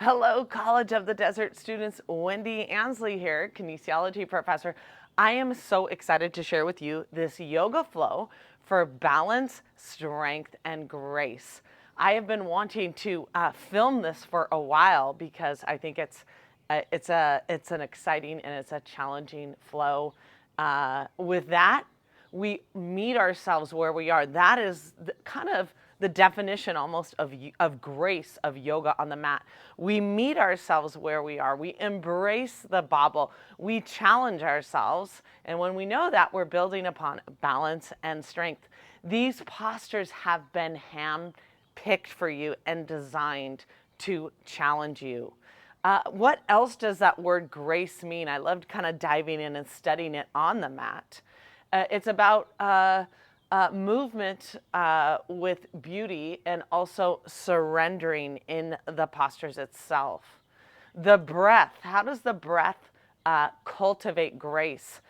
Hello, College of the Desert students. Wendy Ansley here, kinesiology professor. I am so excited to share with you this yoga flow for balance, strength, and grace. I have been wanting to film this for a while because I think it's an exciting and it's a challenging flow. With that, we meet ourselves where we are. That is kind of the definition almost of grace of yoga on the mat. We meet ourselves where we are. We embrace the bobble. We challenge ourselves. And when we know that, we're building upon balance and strength. These postures have been hand-picked for you and designed to challenge you. What else does that word grace mean? I loved kind of diving in and studying it on the mat. It's about movement with beauty and also surrendering in the postures itself. The breath, how does the breath cultivate grace?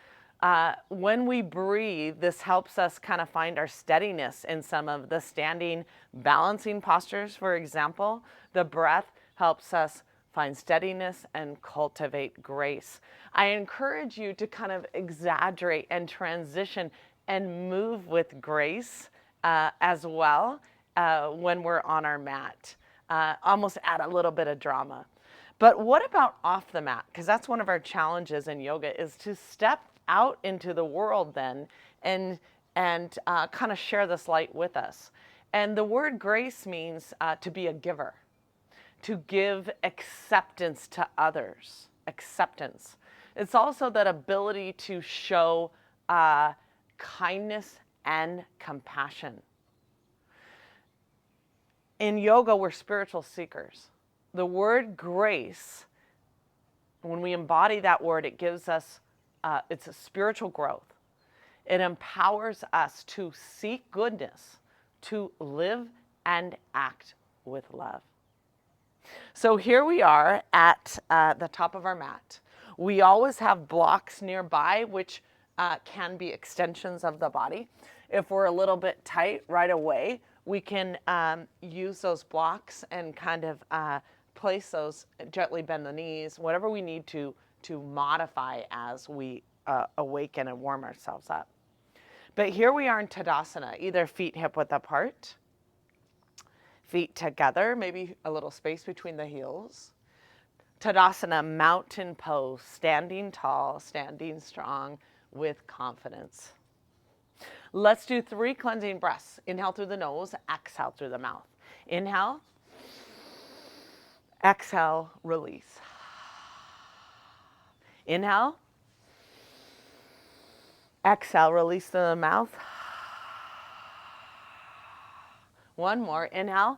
When we breathe, this helps us kind of find our steadiness in some of the standing balancing postures, for example. The breath helps us find steadiness and cultivate grace. I encourage you to kind of exaggerate and transition and move with grace as well when we're on our mat. Almost add a little bit of drama. But what about off the mat? Because that's one of our challenges in yoga, is to step out into the world then and kind of share this light with us. And the word grace means to be a giver, to give acceptance to others. Acceptance. It's also that ability to show kindness and compassion. In yoga, we're spiritual seekers. The word grace, when we embody that word, it gives us, it's a spiritual growth. It empowers us to seek goodness, to live and act with love. So here we are at the top of our mat. We always have blocks nearby, which can be extensions of the body. If we're a little bit tight right away, we can use those blocks and kind of place those, gently bend the knees, whatever we need to modify as we awaken and warm ourselves up. But here we are in Tadasana, either feet hip width apart, feet together, maybe a little space between the heels. Tadasana, mountain pose, standing tall, standing strong with confidence. Let's do 3 cleansing breaths. Inhale through the nose, exhale through the mouth. Inhale, exhale, release. Inhale, exhale, release through the mouth. One more, inhale,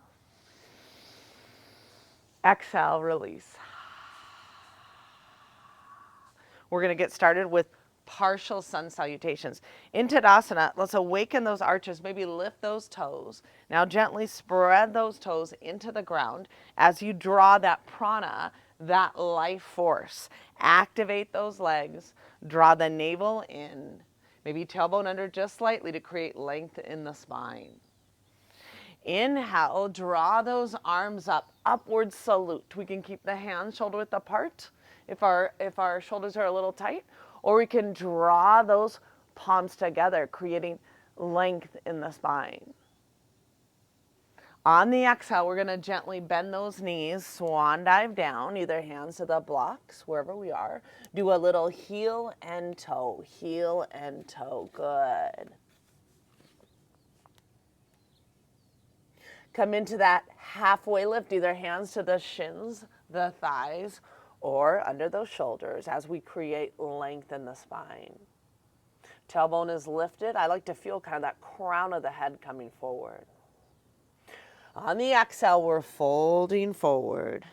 exhale, release. We're going to get started with partial sun salutations. In Tadasana, let's awaken those arches, maybe lift those toes. Now gently spread those toes into the ground as you draw that prana, that life force. Activate those legs, draw the navel in, maybe tailbone under just slightly to create length in the spine. Inhale, draw those arms up, upward salute. We can keep the hands shoulder width apart if our shoulders are a little tight, or we can draw those palms together, creating length in the spine. On the exhale, we're going to gently bend those knees, swan dive down, either hands to the blocks, wherever we are. Do a little heel and toe, good. Come into that halfway lift, either hands to the shins, the thighs, or under those shoulders as we create length in the spine. Tailbone is lifted. I like to feel kind of that crown of the head coming forward. On the exhale, we're folding forward.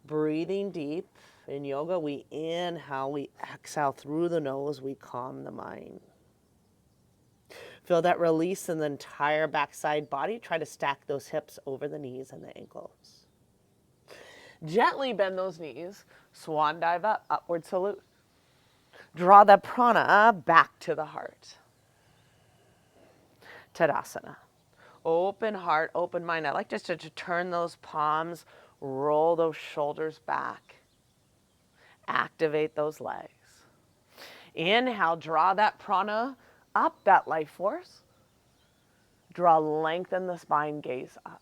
Breathing deep. In yoga, we inhale, we exhale through the nose, we calm the mind. Feel that release in the entire backside body. Try to stack those hips over the knees and the ankles. Gently bend those knees, swan dive up, upward salute. Draw the prana back to the heart. Tadasana. Open heart, open mind. I like just to turn those palms Roll those shoulders back. Activate those legs. Inhale, draw that prana up, that life force. Draw length in the spine, gaze up.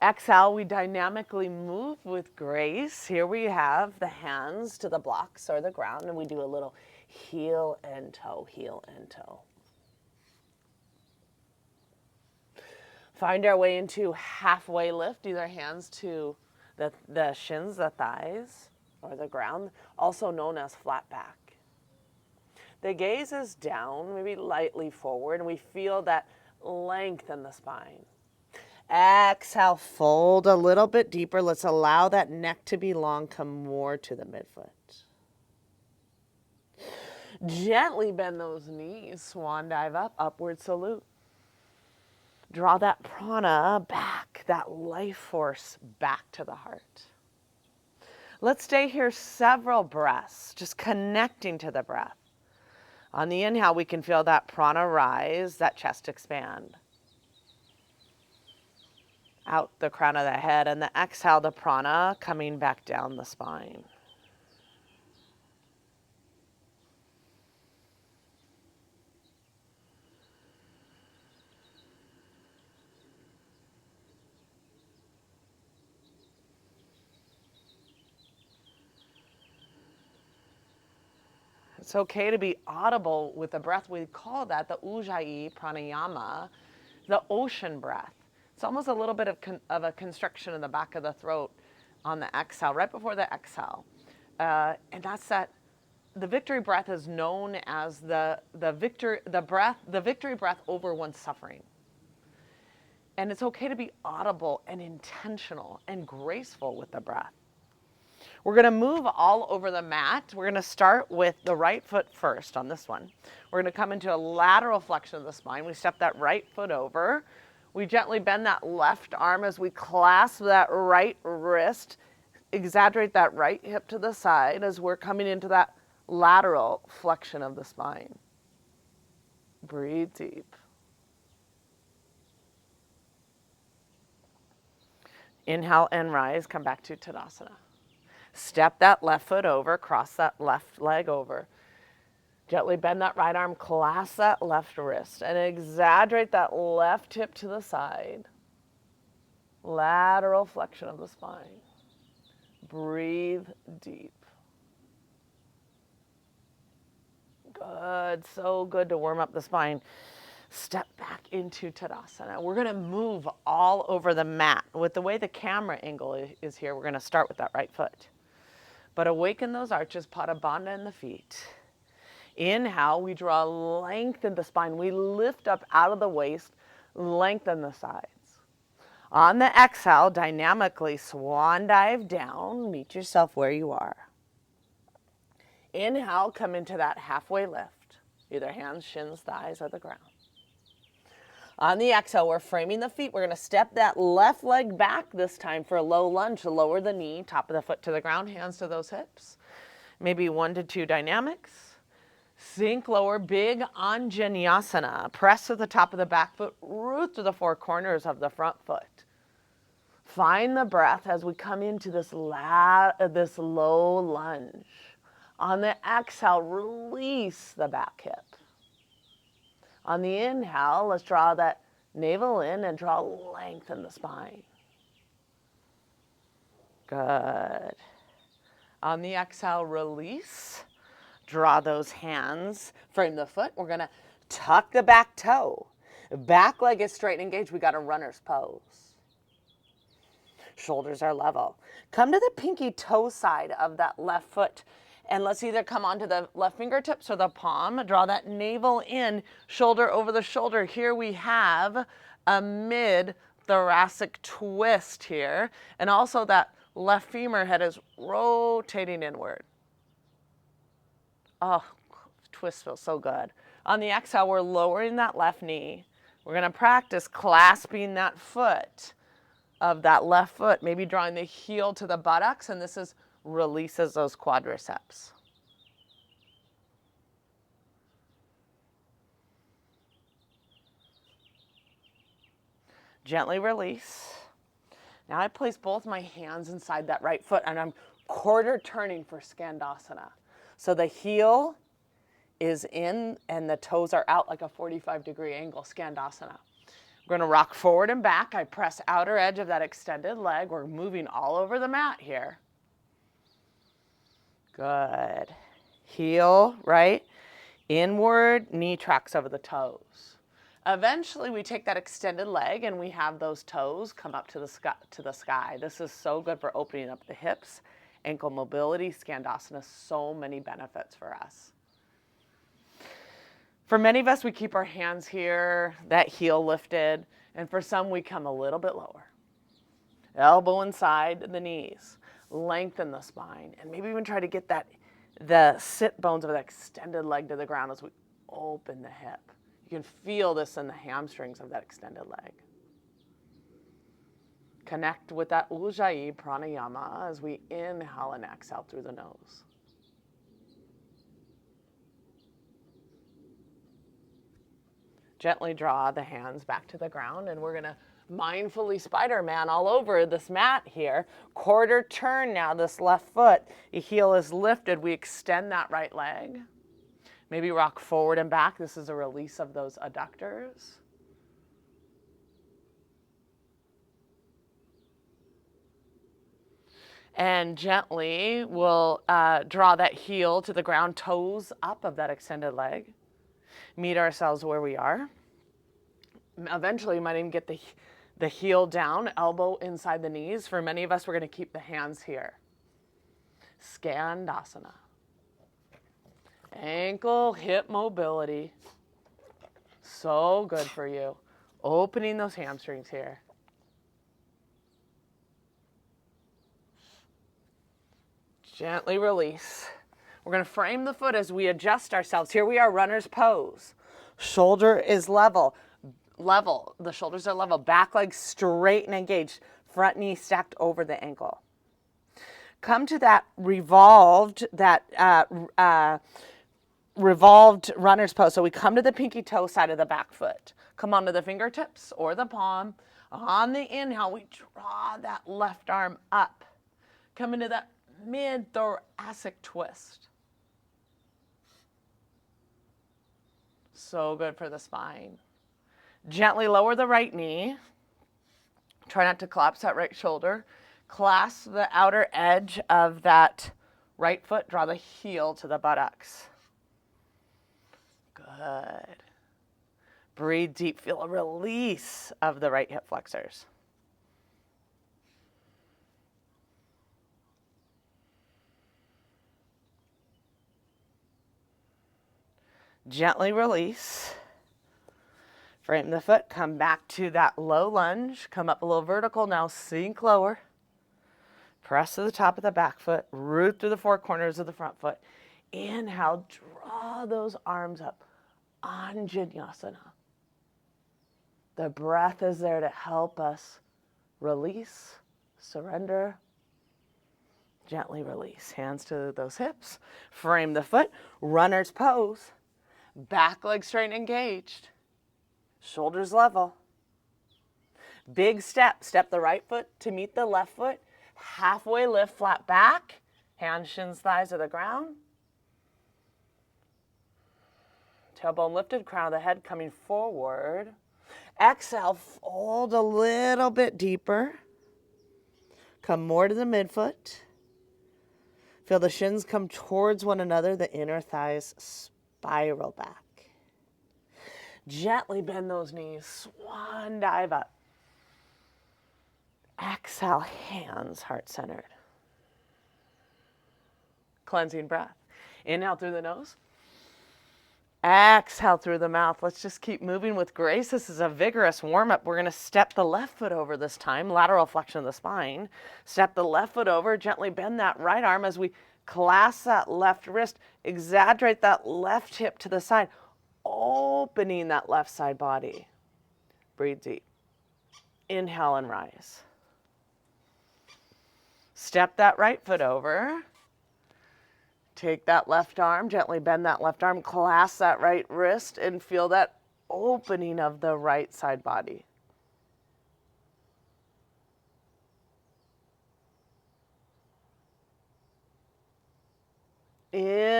Exhale, we dynamically move with grace. Here we have the hands to the blocks or the ground, and we do a little heel and toe, heel and toe. Find our way into halfway lift, either hands to the shins, the thighs, or the ground, also known as flat back. The gaze is down, maybe lightly forward, and we feel that length in the spine. Exhale, fold a little bit deeper. Let's allow that neck to be long, come more to the midfoot. Gently bend those knees, swan dive up, upward salute. Draw that prana back, that life force back to the heart. Let's stay here several breaths, just connecting to the breath. On the inhale, we can feel that prana rise, that chest expand. Out the crown of the head, and the exhale, the prana coming back down the spine. It's okay to be audible with the breath. We call that the Ujjayi pranayama, the ocean breath. It's almost a little bit of a constriction in the back of the throat on the exhale, right before the exhale. And that's that. The victory breath is known as the victory breath over one's suffering. And it's okay to be audible and intentional and graceful with the breath. We're going to move all over the mat. We're going to start with the right foot first on this one. We're going to come into a lateral flexion of the spine. We step that right foot over. We gently bend that left arm as we clasp that right wrist. Exaggerate that right hip to the side as we're coming into that lateral flexion of the spine. Breathe deep. Inhale and rise. Come back to Tadasana. Step that left foot over, cross that left leg over. Gently bend that right arm, clasp that left wrist, and exaggerate that left hip to the side. Lateral flexion of the spine. Breathe deep. Good, so good to warm up the spine. Step back into Tadasana. We're gonna move all over the mat. With the way the camera angle is here, we're gonna start with that right foot. But awaken those arches, Pada Bandha in the feet. Inhale, we draw length in the spine. We lift up out of the waist, lengthen the sides. On the exhale, dynamically swan dive down. Meet yourself where you are. Inhale, come into that halfway lift. Either hands, shins, thighs, or the ground. On the exhale, we're framing the feet. We're going to step that left leg back this time for a low lunge to lower the knee, top of the foot to the ground, hands to those hips. Maybe 1 to 2 dynamics. Sink lower, big Anjaneyasana. Press to the top of the back foot, root to the 4 corners of the front foot. Find the breath as we come into this low lunge. On the exhale, release the back hip. On the inhale, let's draw that navel in and draw length in the spine. Good. On the exhale, release. Draw those hands, frame the foot. We're going to tuck the back toe. Back leg is straight and engaged. We got a runner's pose. Shoulders are level. Come to the pinky toe side of that left foot. And let's either come onto the left fingertips or the palm. Draw that navel in, shoulder over the shoulder. Here we have a mid-thoracic twist here. And also that left femur head is rotating inward. Oh, twist feels so good. On the exhale, we're lowering that left knee. We're going to practice clasping that foot of that left foot, maybe drawing the heel to the buttocks, and this is releases those quadriceps. Gently release. Now I place both my hands inside that right foot and I'm quarter turning for Skandasana. So the heel is in and the toes are out like a 45-degree angle, Skandasana. We're gonna rock forward and back. I press outer edge of that extended leg. We're moving all over the mat here. Good. Heel, right? Inward, knee tracks over the toes. Eventually we take that extended leg and we have those toes come up to the sky. This is so good for opening up the hips, ankle mobility, Skandasana, so many benefits for us. For many of us, we keep our hands here, that heel lifted, and for some, we come a little bit lower. Elbow inside the knees, lengthen the spine, and maybe even try to get the sit bones of that extended leg to the ground as we open the hip. You can feel this in the hamstrings of that extended leg. Connect with that Ujjayi pranayama as we inhale and exhale through the nose. Gently draw the hands back to the ground, and we're gonna mindfully Spider-Man all over this mat here. Quarter turn now, this left foot. The heel is lifted. We extend that right leg. Maybe rock forward and back. This is a release of those adductors. And gently we'll draw that heel to the ground, toes up of that extended leg. Meet ourselves where we are. Eventually, you might even get the heel down, elbow inside the knees. For many of us, we're going to keep the hands here. Skandasana. Ankle, hip mobility. So good for you. Opening those hamstrings here. Gently release. We're going to frame the foot as we adjust ourselves. Here we are, runner's pose. Shoulder is level. The shoulders are level. Back leg straight and engaged. Front knee stacked over the ankle. Come to that revolved runner's pose. So we come to the pinky toe side of the back foot. Come onto the fingertips or the palm. On the inhale, we draw that left arm up. Come into that mid-thoracic twist. So good for the spine. Gently lower the right knee. Try not to collapse that right shoulder. Clasp the outer edge of that right foot. Draw the heel to the buttocks. Good. Breathe deep. Feel a release of the right hip flexors. Gently release. Frame the foot, come back to that low lunge, come up a little vertical, now sink lower. Press to the top of the back foot, root through the four corners of the front foot. Inhale, draw those arms up, Anjaneyasana. The breath is there to help us release, surrender, gently release. Hands to those hips, frame the foot, runner's pose. Back leg straight and engaged. Shoulders level. Big step. Step the right foot to meet the left foot. Halfway lift, flat back. Hands, shins, thighs to the ground. Tailbone lifted, crown of the head coming forward. Exhale, fold a little bit deeper. Come more to the midfoot. Feel the shins come towards one another, the inner thighs spiral back. Gently bend those knees, swan dive up. Exhale, hands heart-centered. Cleansing breath. Inhale through the nose. Exhale through the mouth. Let's just keep moving with grace. This is a vigorous warm-up. We're going to step the left foot over this time, lateral flexion of the spine. Step the left foot over, gently bend that right arm as we clasp that left wrist, exaggerate that left hip to the side, opening that left side body. Breathe deep. Inhale and rise. Step that right foot over. Take that left arm, gently bend that left arm, clasp that right wrist, and feel that opening of the right side body.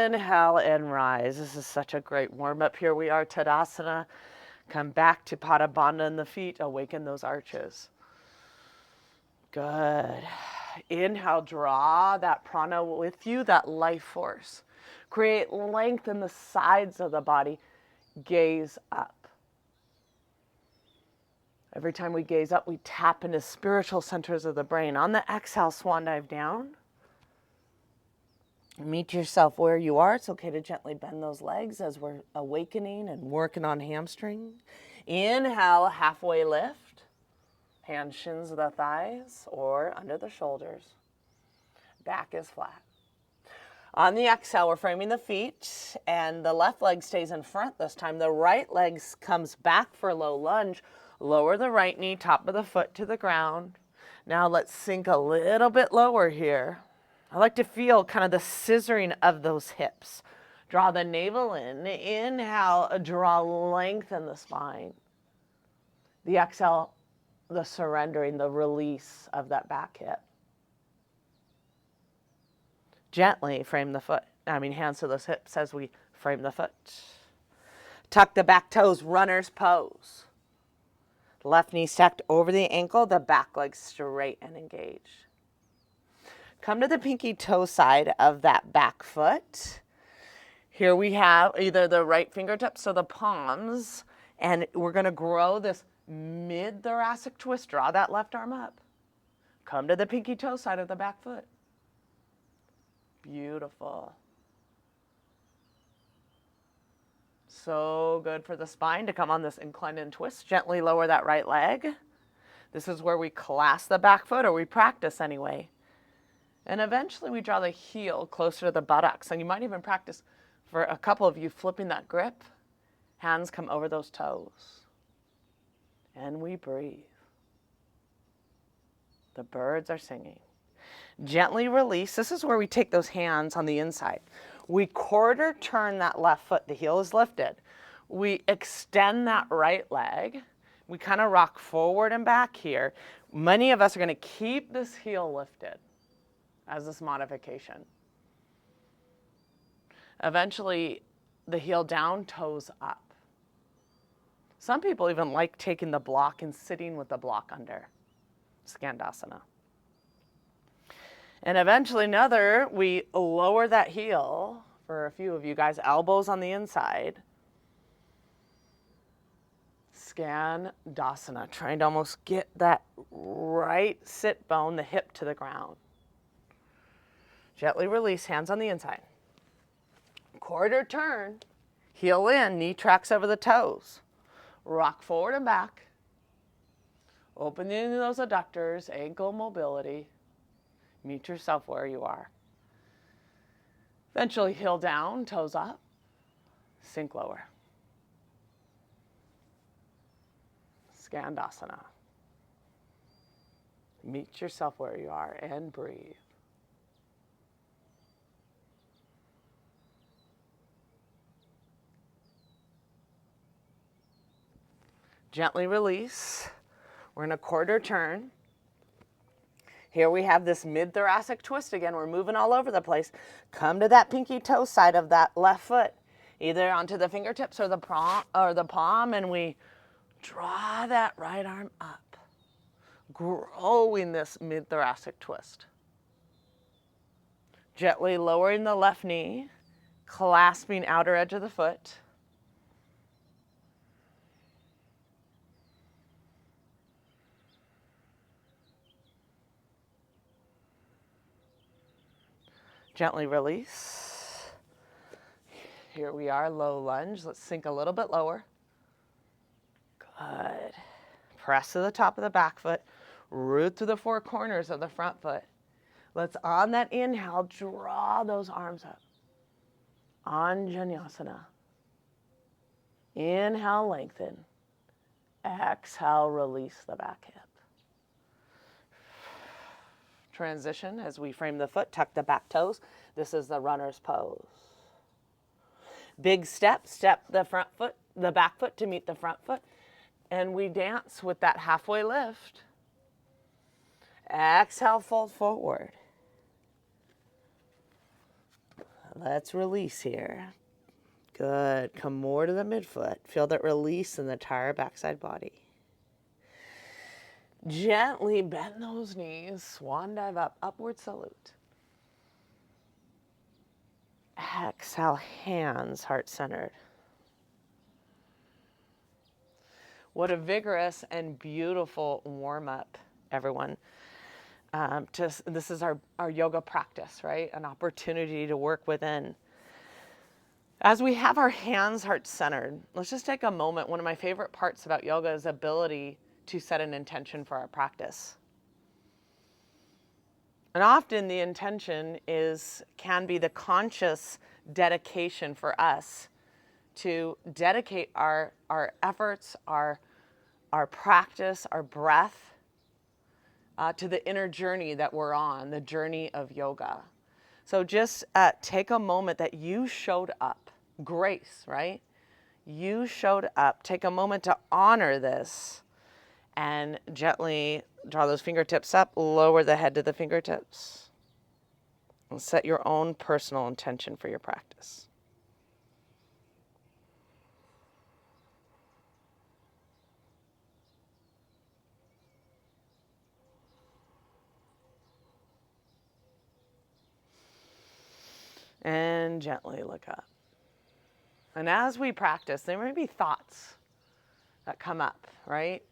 Inhale and rise. This is such a great warm up. Here we are, Tadasana. Come back to Pada Bandha in the feet. Awaken those arches. Good. Inhale, draw that prana with you, that life force. Create length in the sides of the body. Gaze up. Every time we gaze up, we tap into spiritual centers of the brain. On the exhale, swan dive down. Meet yourself where you are. It's okay to gently bend those legs as we're awakening and working on hamstring. Inhale, halfway lift. Hand shins the thighs or under the shoulders. Back is flat. On the exhale, we're framing the feet and the left leg stays in front this time. The right leg comes back for a low lunge. Lower the right knee, top of the foot to the ground. Now let's sink a little bit lower here. I like to feel kind of the scissoring of those hips. Draw the navel in. Inhale, draw length in the spine. The exhale, the surrendering, the release of that back hip. Gently frame the foot. Hands to those hips as we frame the foot. Tuck the back toes, runner's pose. Left knee stacked over the ankle, the back leg straight and engaged. Come to the pinky toe side of that back foot. Here we have either the right fingertips or the palms, and we're going to grow this mid-thoracic twist. Draw that left arm up. Come to the pinky toe side of the back foot. Beautiful. So good for the spine to come on this incline and twist. Gently lower that right leg. This is where we clasp the back foot, or we practice anyway. And eventually we draw the heel closer to the buttocks. And you might even practice, for a couple of you, flipping that grip. Hands come over those toes. And we breathe. The birds are singing. Gently release. This is where we take those hands on the inside. We quarter turn that left foot. The heel is lifted. We extend that right leg. We kind of rock forward and back here. Many of us are going to keep this heel lifted as this modification. Eventually, the heel down, toes up. Some people even like taking the block and sitting with the block under. Skandasana. And eventually we lower that heel for a few of you guys, elbows on the inside. Skandasana, trying to almost get that right sit bone, the hip to the ground. Gently release, hands on the inside. Quarter turn, heel in, knee tracks over the toes. Rock forward and back. Opening those adductors, ankle mobility. Meet yourself where you are. Eventually heel down, toes up, sink lower. Skandasana. Meet yourself where you are and breathe. Gently release. We're in a quarter turn. Here we have this mid-thoracic twist again. We're moving all over the place. Come to that pinky toe side of that left foot, either onto the fingertips or the palm, and we draw that right arm up, growing this mid-thoracic twist. Gently lowering the left knee, clasping outer edge of the foot. Gently release. Here we are, low lunge. Let's sink a little bit lower. Good. Press to the top of the back foot. Root through the four corners of the front foot. Let's, on that inhale, draw those arms up. Anjaneyasana. Inhale, lengthen. Exhale, release the back hip. Transition as we frame the foot, tuck the back toes. This is the runner's pose. Big step the front foot, the back foot to meet the front foot. And we dance with that halfway lift. Exhale, fold forward. Let's release here. Good. Come more to the midfoot. Feel that release in the entire backside body. Gently bend those knees. Swan dive up. Upward salute. Exhale, hands heart-centered. What a vigorous and beautiful warm-up, everyone. This is our yoga practice, right? An opportunity to work within. As we have our hands heart-centered, let's just take a moment. One of my favorite parts about yoga is the ability to set an intention for our practice. And often the intention can be the conscious dedication for us to dedicate our efforts, our practice, our breath to the inner journey that we're on, the journey of yoga. So just take a moment that you showed up. Grace, right? You showed up. Take a moment to honor this and gently draw those fingertips up, lower the head to the fingertips, and set your own personal intention for your practice. And gently look up. And as we practice, there may be thoughts that come up, right?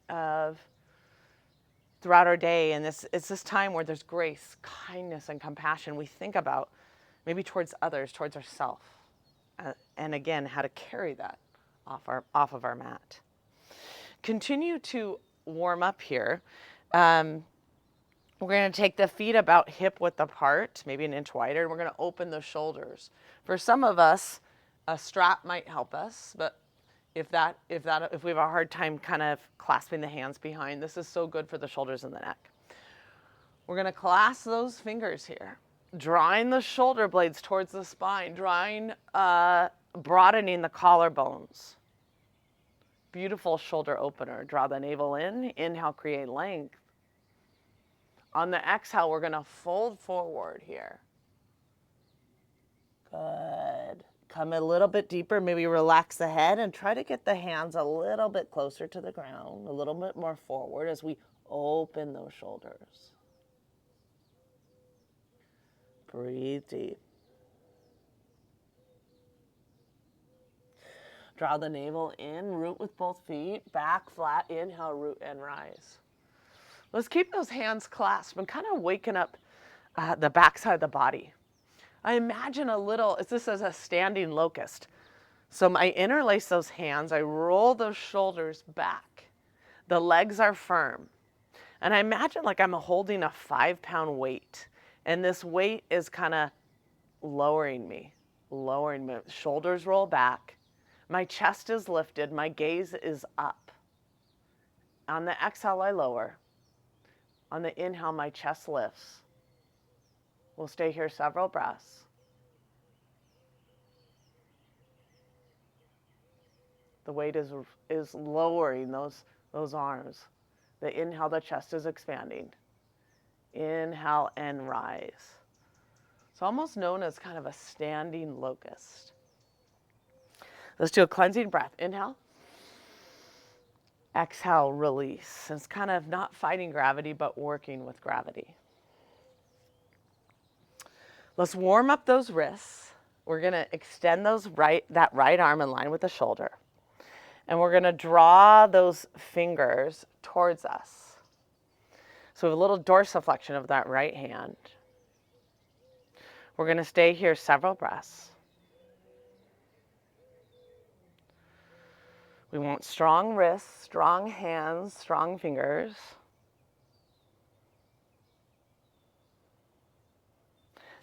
Throughout our day, and it's this time where there's grace, kindness, and compassion we think about, maybe towards others, towards ourselves, and again, how to carry that off of our mat. Continue to warm up here. We're going to take the feet about hip width apart, maybe an inch wider, and we're going to open the shoulders. For some of us, a strap might help us, but if we have a hard time kind of clasping the hands behind, this is so good for the shoulders and the neck. We're going to clasp those fingers here, drawing the shoulder blades towards the spine, broadening the collarbones. Beautiful shoulder opener. Draw the navel in. Inhale, create length. On the exhale, we're going to fold forward here. Good. Come a little bit deeper. Maybe relax the head and try to get the hands a little bit closer to the ground, a little bit more forward as we open those shoulders. Breathe deep. Draw the navel in, root with both feet, back flat, inhale, root and rise. Let's keep those hands clasped and kind of waken up the backside of the body. I imagine this is a standing locust. So I interlace those hands, I roll those shoulders back. The legs are firm. And I imagine like I'm holding a 5-pound weight. And this weight is kind of lowering me. Shoulders roll back. My chest is lifted, my gaze is up. On the exhale, I lower. On the inhale, my chest lifts. We'll stay here several breaths. The weight is lowering those arms. The inhale, the chest is expanding. Inhale and rise. It's almost known as kind of a standing locust. Let's do a cleansing breath. Inhale. Exhale, release. It's kind of not fighting gravity, but working with gravity. Let's warm up those wrists. We're going to extend that right arm in line with the shoulder. And we're going to draw those fingers towards us. So we have a little dorsiflexion of that right hand. We're going to stay here several breaths. We want strong wrists, strong hands, strong fingers.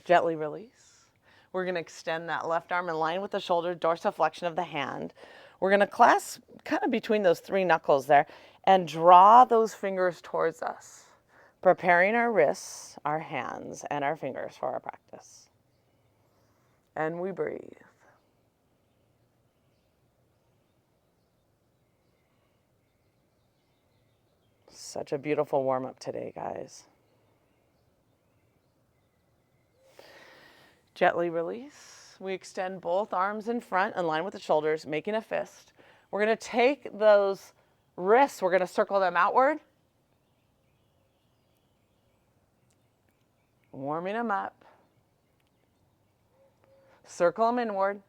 Gently release. We're going to extend that left arm in line with the shoulder, dorsiflexion of the hand. We're going to clasp kind of between those 3 knuckles there and draw those fingers towards us, preparing our wrists, our hands, and our fingers for our practice. And we breathe. Such a beautiful warm-up today, guys. Gently release. We extend both arms in front in line with the shoulders, making a fist. We're going to take those wrists, we're going to circle them outward. Warming them up. Circle them inward.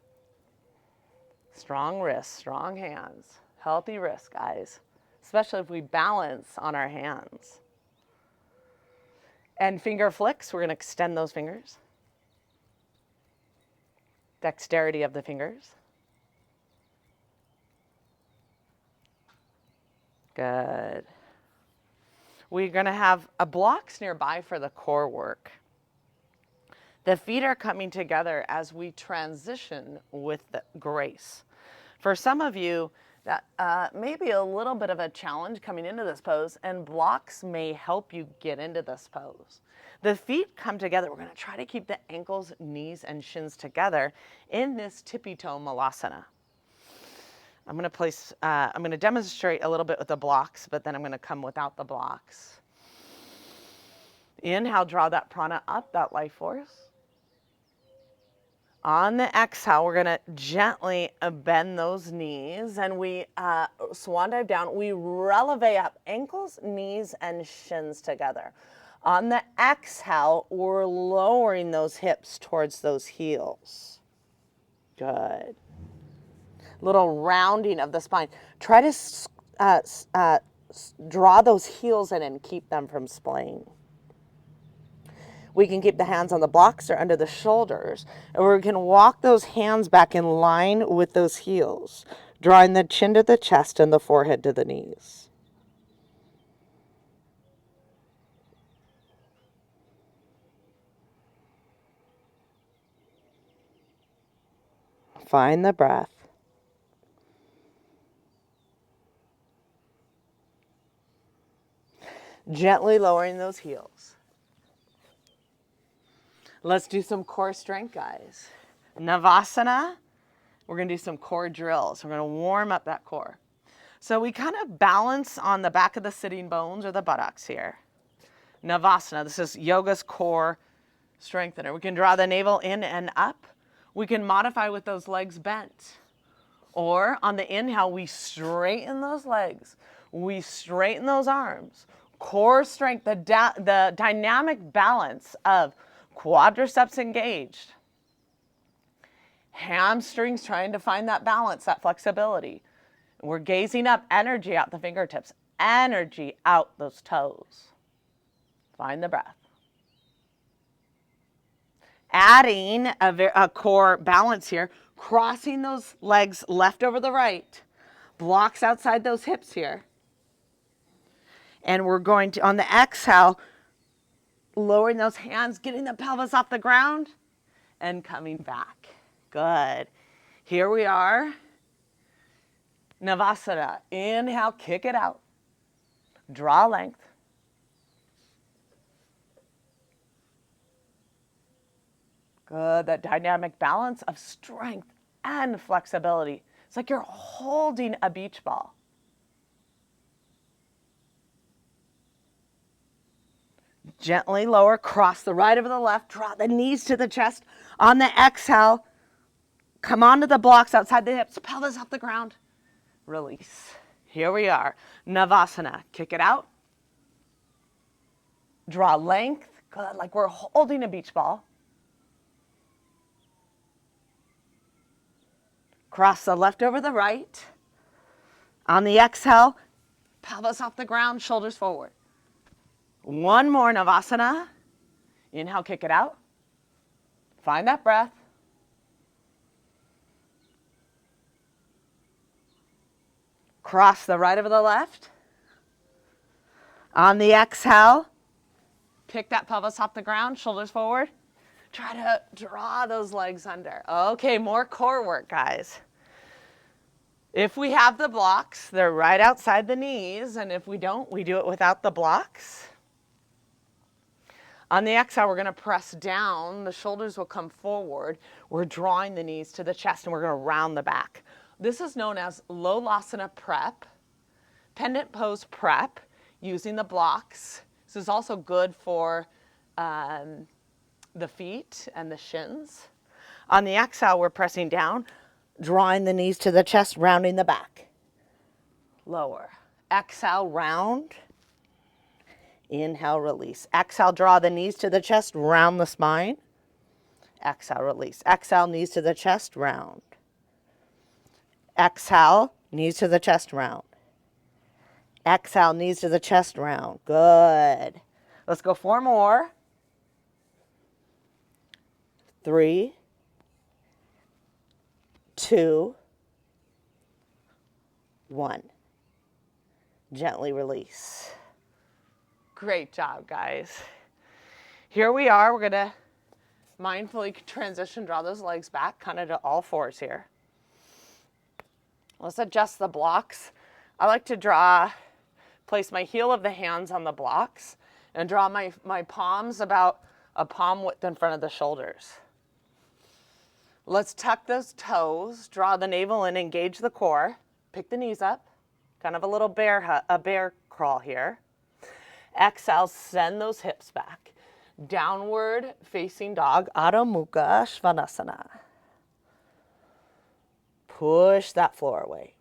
Strong wrists, strong hands. Healthy wrists, guys. Especially if we balance on our hands. And finger flicks, we're going to extend those fingers. Dexterity of the fingers. Good. We're going to have blocks nearby for the core work. The feet are coming together as we transition with the grace. For some of you, that may be a little bit of a challenge coming into this pose, and blocks may help you get into this pose. The feet come together. We're going to try to keep the ankles, knees, and shins together in this tippy toe malasana. I'm going to demonstrate a little bit with the blocks, but then I'm going to come without the blocks. Inhale, draw that prana up, that life force. On the exhale, we're going to gently bend those knees, and we swan dive down. We releve up, ankles, knees, and shins together. On the exhale, we're lowering those hips towards those heels. Good. Little rounding of the spine. Try to draw those heels in and keep them from splaying. We can keep the hands on the blocks or under the shoulders, and we can walk those hands back in line with those heels, drawing the chin to the chest and the forehead to the knees. Find the breath. Gently lowering those heels. Let's do some core strength, guys. Navasana, we're going to do some core drills. We're going to warm up that core. So we kind of balance on the back of the sitting bones or the buttocks here. Navasana, this is yoga's core strengthener. We can draw the navel in and up. We can modify with those legs bent. Or on the inhale, we straighten those legs. We straighten those arms. Core strength, the dynamic balance of quadriceps engaged. Hamstrings trying to find that balance, that flexibility. We're gazing up, energy out the fingertips, energy out those toes. Find the breath. Adding a core balance here, crossing those legs left over the right, blocks outside those hips here. And we're going to, on the exhale, lowering those hands, getting the pelvis off the ground, and coming back. Good. Here we are. Navasana. Inhale, kick it out. Draw length. Good. That dynamic balance of strength and flexibility. It's like you're holding a beach ball. Gently lower, cross the right over the left, draw the knees to the chest. On the exhale, come onto the blocks outside the hips, pelvis off the ground. Release. Here we are. Navasana. Kick it out. Draw length. Good, like we're holding a beach ball. Cross the left over the right. On the exhale, pelvis off the ground, shoulders forward. One more Navasana. Inhale, kick it out. Find that breath. Cross the right over the left. On the exhale, pick that pelvis off the ground, shoulders forward. Try to draw those legs under. Okay, more core work, guys. If we have the blocks, they're right outside the knees, and if we don't, we do it without the blocks. On the exhale, we're going to press down. The shoulders will come forward. We're drawing the knees to the chest, and we're going to round the back. This is known as Lolasana prep, pendant pose prep, using the blocks. This is also good for the feet and the shins. On the exhale, we're pressing down, drawing the knees to the chest, rounding the back. Lower. Exhale, round. Inhale, release. Exhale, draw the knees to the chest, round the spine. Exhale, release. Exhale, knees to the chest, round. Exhale, knees to the chest, round. Exhale, knees to the chest, round. Good. Let's go 4 more. 3, 2, 1. Gently release. Great job, guys. Here we are. We're going to mindfully transition, draw those legs back, kind of to all fours here. Let's adjust the blocks. I like to place my heel of the hands on the blocks and draw my palms about a palm width in front of the shoulders. Let's tuck those toes, draw the navel in, engage the core, pick the knees up, kind of a little bear crawl here. Exhale, send those hips back. Downward facing dog, Adho Mukha Svanasana. Push that floor away.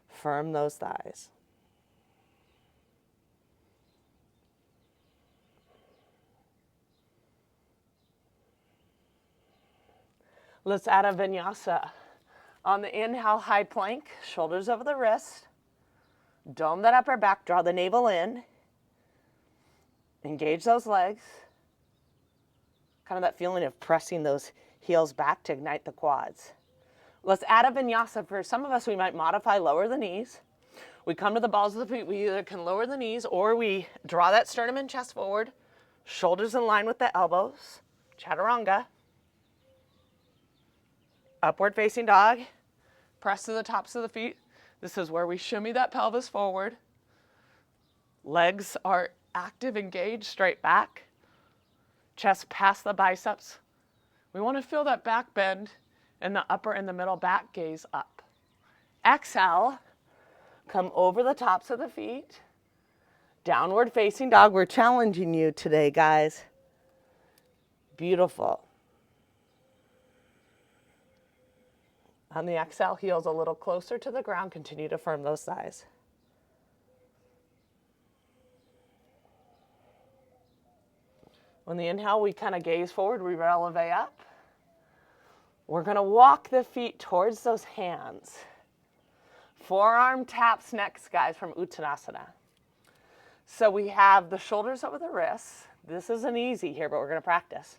Firm those thighs. Let's add a vinyasa. On the inhale, high plank, shoulders over the wrist. Dome that upper back, draw the navel in. Engage those legs. Kind of that feeling of pressing those heels back to ignite the quads. Let's add a vinyasa. For some of us, we might modify lower the knees. We come to the balls of the feet. We either can lower the knees or we draw that sternum and chest forward. Shoulders in line with the elbows. Chaturanga. Upward facing dog. Press to the tops of the feet. This is where we shimmy that pelvis forward. Legs are active, engaged, straight back. Chest past the biceps. We want to feel that back bend and the upper and the middle back gaze up. Exhale, come over the tops of the feet. Downward facing dog. We're challenging you today, guys. Beautiful. On the exhale, heels a little closer to the ground. Continue to firm those thighs. On the inhale, we kind of gaze forward, we releve up. We're going to walk the feet towards those hands. Forearm taps next, guys, from Uttanasana. So we have the shoulders over the wrists. This isn't easy here, but we're going to practice.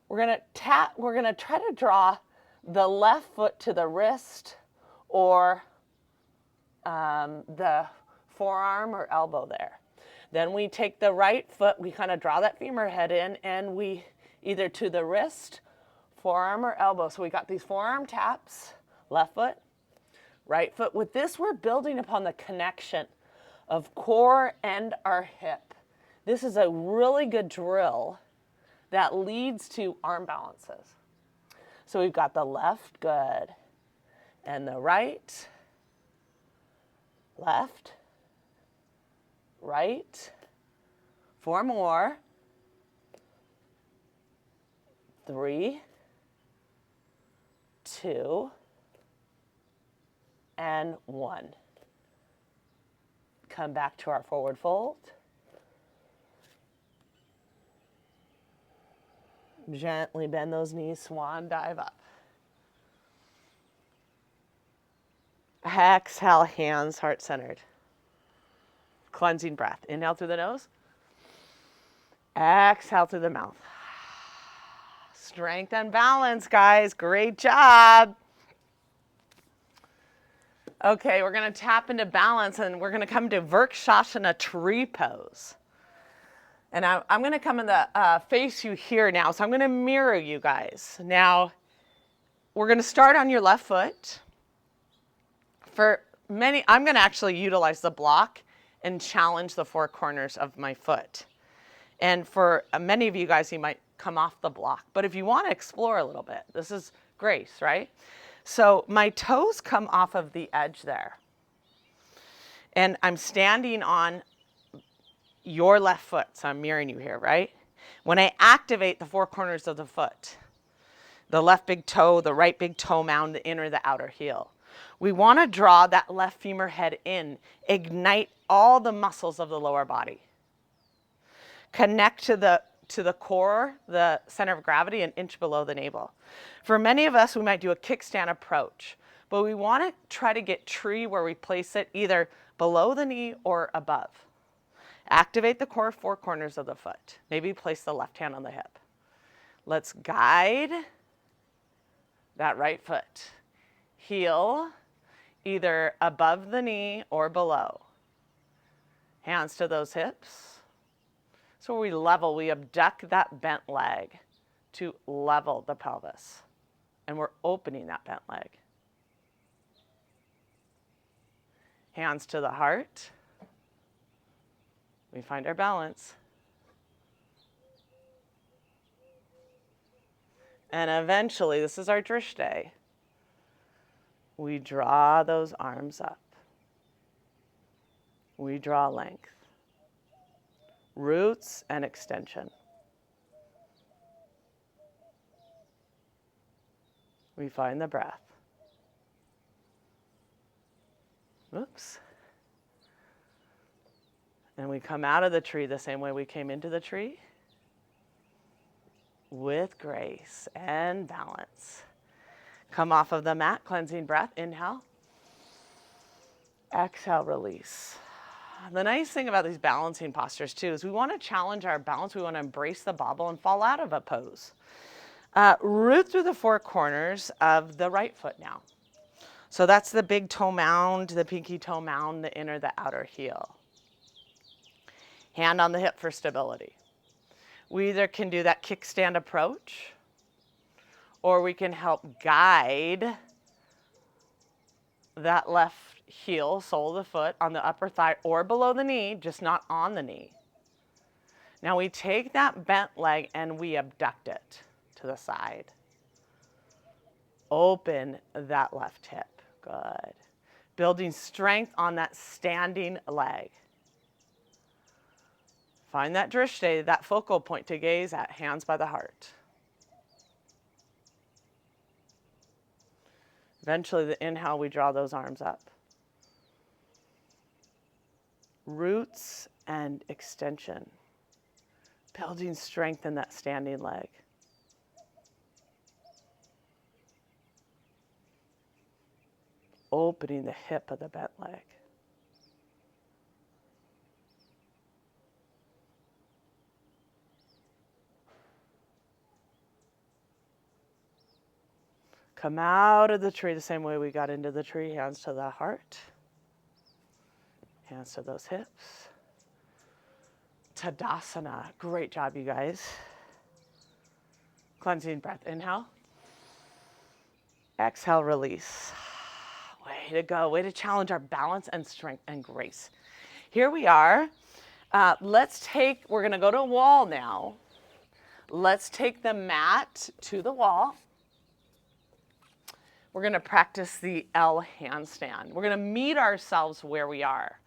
We're going to try to draw the left foot to the wrist or the forearm or elbow there. Then we take the right foot, we kind of draw that femur head in, and we either to the wrist, forearm, or elbow. So we got these forearm taps, left foot, right foot. With this, we're building upon the connection of core and our hip. This is a really good drill that leads to arm balances. So we've got the left, good, and the right, left, right, 4 more, 3, 2, and 1. Come back to our forward fold. Gently bend those knees, swan dive up. Exhale, hands heart-centered. Cleansing breath. Inhale through the nose. Exhale through the mouth. Strength and balance, guys. Great job. Okay, we're going to tap into balance and we're going to come to Vrkshasana tree pose. And I'm going to come in the face you here now. So I'm going to mirror you guys. Now, we're going to start on your left foot. For many, I'm going to actually utilize the block and challenge the 4 corners of my foot. And for many of you guys, you might come off the block. But if you want to explore a little bit, this is grace, right? So my toes come off of the edge there. And I'm standing on your left foot, so I'm mirroring you here, right? When I activate the four corners of the foot, the left big toe, the right big toe mound, the inner, the outer heel, we want to draw that left femur head in, ignite all the muscles of the lower body. Connect to the core, the center of gravity, an inch below the navel. For many of us, we might do a kickstand approach, but we want to try to get tree where we place it either below the knee or above. Activate the core four corners of the foot. Maybe place the left hand on the hip. Let's guide that right foot. Heel either above the knee or below. Hands to those hips. So we level, we abduct that bent leg to level the pelvis. And we're opening that bent leg. Hands to the heart. We find our balance. And eventually, this is our drishti. We draw those arms up. We draw length. Roots and extension. We find the breath. Oops. And we come out of the tree the same way we came into the tree, with grace and balance. Come off of the mat, cleansing breath, inhale. Exhale, release. The nice thing about these balancing postures too is we want to challenge our balance. We want to embrace the bobble and fall out of a pose. Root through the four corners of the right foot now. So that's the big toe mound, the pinky toe mound, the inner, the outer heel. Hand on the hip for stability. We either can do that kickstand approach, or we can help guide that left heel, sole of the foot, on the upper thigh or below the knee, just not on the knee. Now we take that bent leg and we abduct it to the side. Open that left hip. Good. Building strength on that standing leg. Find that drishti, that focal point to gaze at, hands by the heart. Eventually, the inhale, we draw those arms up. Roots and extension. Building strength in that standing leg. Opening the hip of the bent leg. Come out of the tree the same way we got into the tree. Hands to the heart. Hands to those hips. Tadasana. Great job, you guys. Cleansing breath. Inhale. Exhale, release. Way to go. Way to challenge our balance and strength and grace. Here we are. We're going to go to a wall now. Let's take the mat to the wall. We're going to practice the L handstand. We're going to meet ourselves where we are.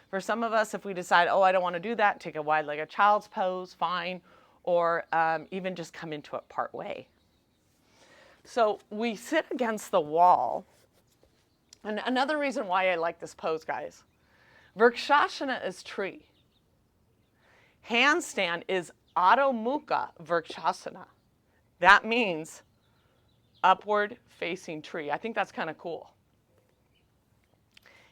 For some of us, if we decide, I don't want to do that, take a wide-legged child's pose, fine, or even just come into it part way. So we sit against the wall. And another reason why I like this pose, guys, Vrikshasana is tree. Handstand is Adho Mukha Vrikshasana. That means upward facing tree. I think that's kind of cool.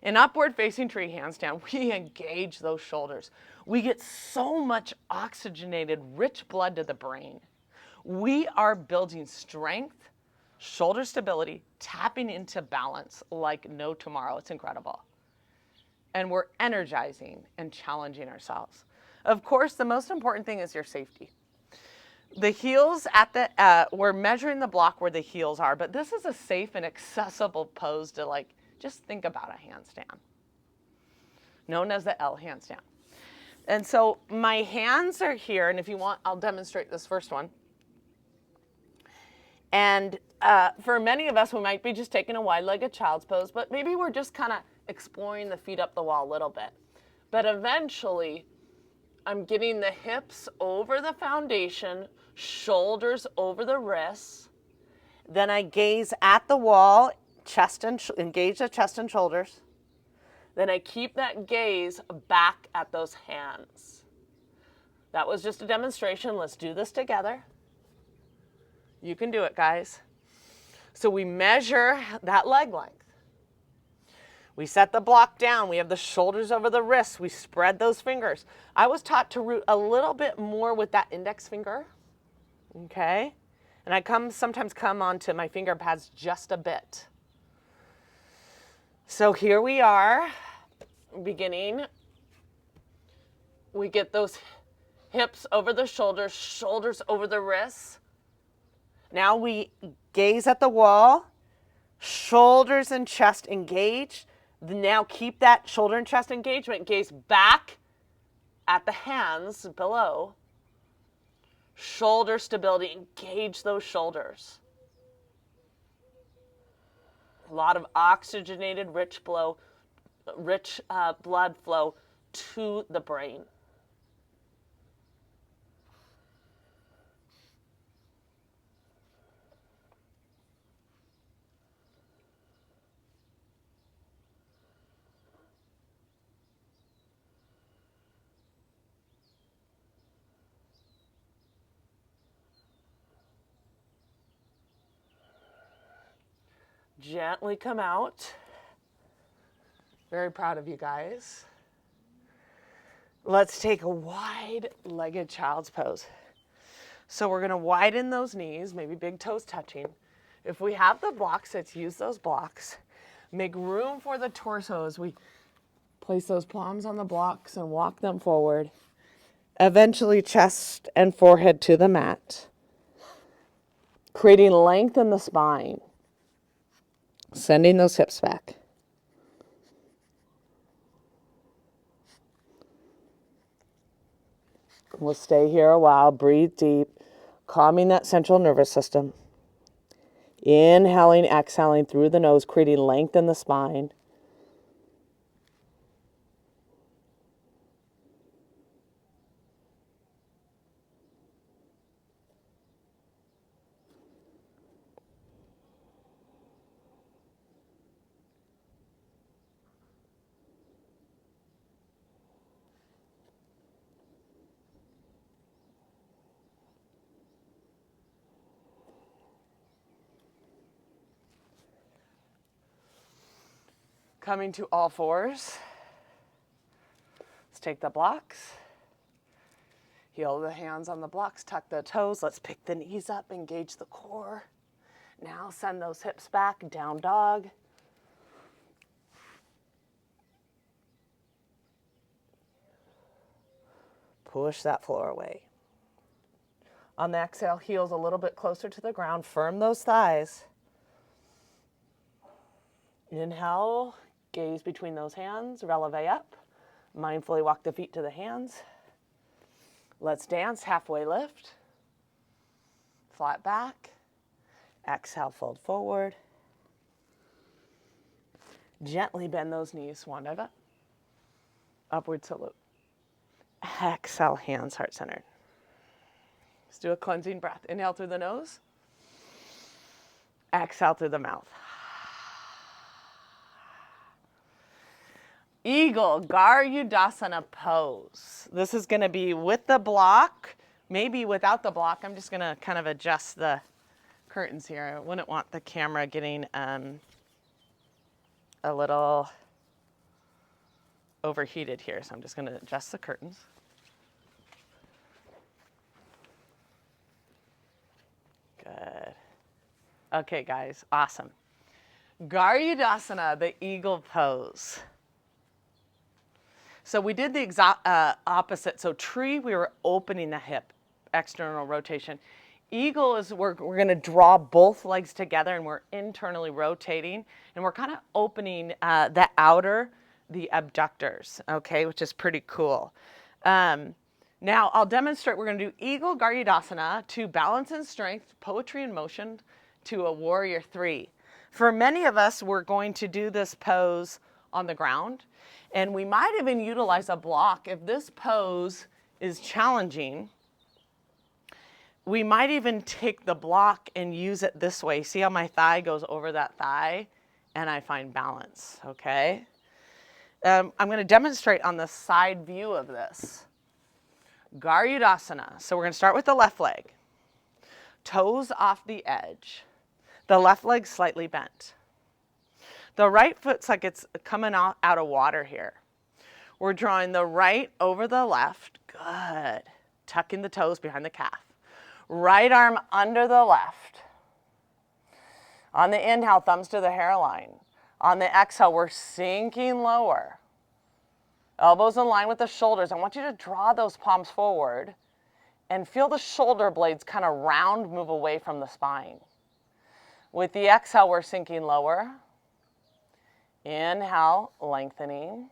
In upward facing tree handstand, we engage those shoulders. We get so much oxygenated, rich blood to the brain. We are building strength, shoulder stability, tapping into balance like no tomorrow. It's incredible. And we're energizing and challenging ourselves. Of course, the most important thing is your safety. The heels we're measuring the block where the heels are, but this is a safe and accessible pose to just think about a handstand, known as the L handstand. And so my hands are here, and if you want, I'll demonstrate this first one. And for many of us, we might be just taking a wide-legged child's pose, but maybe we're just kind of exploring the feet up the wall a little bit. But eventually, I'm getting the hips over the foundation, shoulders over the wrists. Then I gaze at the wall, engage the chest and shoulders. Then I keep that gaze back at those hands. That was just a demonstration. Let's do this together. You can do it, guys. So we measure that leg length. We set the block down. We have the shoulders over the wrists. We spread those fingers. I was taught to root a little bit more with that index finger, okay? And I sometimes come onto my finger pads just a bit. So here we are, beginning. We get those hips over the shoulders, shoulders over the wrists. Now we gaze at the wall, shoulders and chest engaged. Now keep that shoulder and chest engagement, gaze back at the hands below. Shoulder stability, engage those shoulders. A lot of oxygenated, rich blood flow to the brain. Gently come out. Very proud of you guys. Let's take a wide-legged child's pose. So we're going to widen those knees, maybe big toes touching. If we have the blocks, let's use those blocks. Make room for the torso as we place those palms on the blocks and walk them forward. Eventually chest and forehead to the mat. Creating length in the spine. Sending those hips back. We'll stay here a while. Breathe deep, calming that central nervous system. Inhaling, exhaling through the nose, creating length in the spine. Coming to all fours. Let's take the blocks. Heel the hands on the blocks, tuck the toes. Let's pick the knees up, engage the core. Now send those hips back, down dog. Push that floor away. On the exhale, heels a little bit closer to the ground. Firm those thighs. Inhale, gaze between those hands, releve up. Mindfully walk the feet to the hands. Let's dance, halfway lift. Flat back. Exhale, fold forward. Gently bend those knees, swan dive up. Upward salute. Exhale, hands heart centered. Let's do a cleansing breath. Inhale through the nose. Exhale through the mouth. Eagle Garudasana pose. This is going to be with the block, maybe without the block. I'm just going to kind of adjust the curtains here. I wouldn't want the camera getting a little overheated here, so I'm just going to adjust the curtains. Good. Okay, guys, awesome. Garudasana, the eagle pose. So we did the exact opposite. So tree, we were opening the hip, external rotation. Eagle is we're going to draw both legs together and we're internally rotating. And we're kind of opening the abductors, okay, which is pretty cool. Now I'll demonstrate. We're going to do Eagle Garudasana to balance and strength, poetry and motion to a warrior three. For many of us, we're going to do this pose on the ground. And we might even utilize a block if this pose is challenging, we might even take the block and use it this way. See how my thigh goes over that thigh and I find balance, okay? I'm going to demonstrate on the side view of this. Garudasana. So we're going to start with the left leg. Toes off the edge. The left leg slightly bent. The right foot's like it's coming out of water here. We're drawing the right over the left. Good. Tucking the toes behind the calf. Right arm under the left. On the inhale, thumbs to the hairline. On the exhale, we're sinking lower. Elbows in line with the shoulders. I want you to draw those palms forward and feel the shoulder blades kind of round, move away from the spine. With the exhale, we're sinking lower. Inhale, lengthening.